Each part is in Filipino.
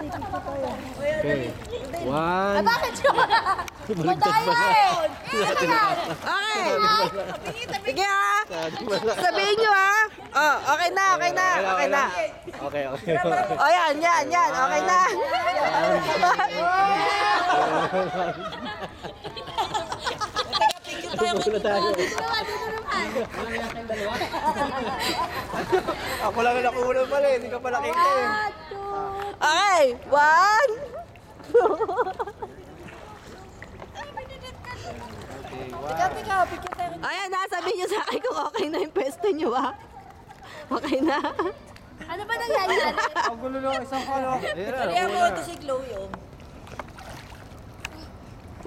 Okay. One. Bakit siya? Madaya eh! Okay. Sige ah. Sabihin nyo ah. Oh, okay na, okay na, okay na. Okay. Oh, yan. Okay na. Ako lang ang nakuha pala eh. Hindi ka pala kita eh. Okay. One. Ayan na, sabihin nyo sa akin kung okay na yung pwesto nyo ah. Okay na. Ano ba nangyayari? Ang gulo lang isang kalo. Kaya mo ito si Chloe oh.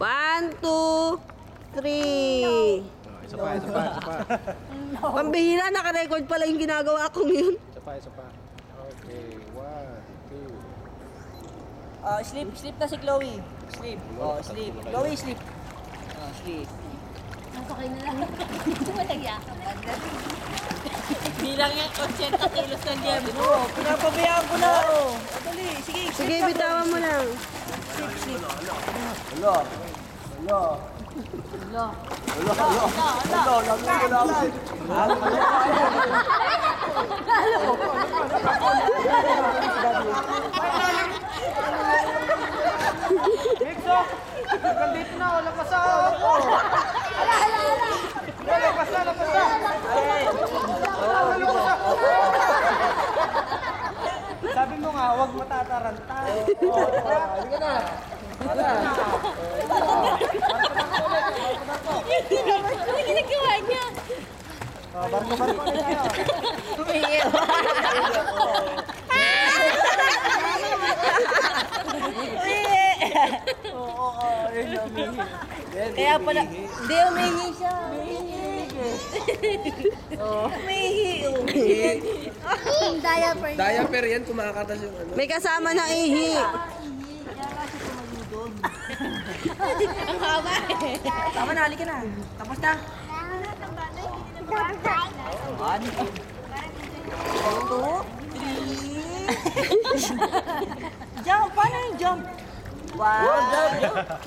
1, 2, 3. Isa pa. Pambihira, naka-record pala yung ginagawa kong yun. Isa pa. Okay, 1, 2. Sleep na si Chloe. Sleep. Sleep. Chloe, sleep. Sleep. Okay na lang. Matagyakan. Bilang yan, 80 kilos ng Diego. Pinapabayaan ko na oh. Dali, sige. Sige, bitawan mo lang. Sleep. Nandito na, wala pa sa ako. Lapas na. Sabi mo nga, huwag matataranta. Halika na. Ano ginagawa niya? Barko na tayo. Kaya pala, hindi umihi siya. Umihi. Diaper. Diaper yan, kumakata siya. May kasama ng ihi. Ang haba eh. Tama na, halika na. Tapos na. One, two, three. Jump! Paano yung jump? One,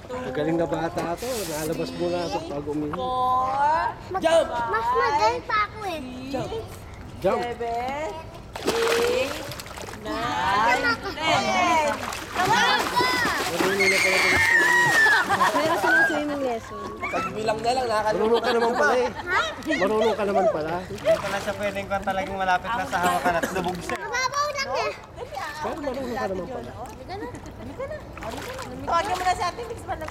Magaling na bata to. Nalabas mo na ito pag umihi. four, jump! Mas magaling pa ako eh. Jump! 7, 8, 9, 10. Tawag ka! Marunong na pala ito. Meron silang swimming lesson. Pagbilang na lang, marunong ka naman pala eh. Marunong ka naman pala. Hindi pala siya pwedeng kung talagang malapit na sa hawakan at lubog siya. Mababaw lang eh. Pero marunong ka naman pala. Tawagin mo na si Ate Mix pa lang.